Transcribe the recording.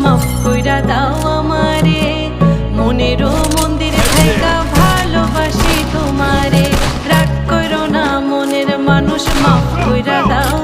মাফ কইরা দাও আমারে, মনেরও মন্দিরে থাইকা ভালোবাসি তোমারে। রাগ কইরো না মনের মানুষ, মাফ কইরা দাও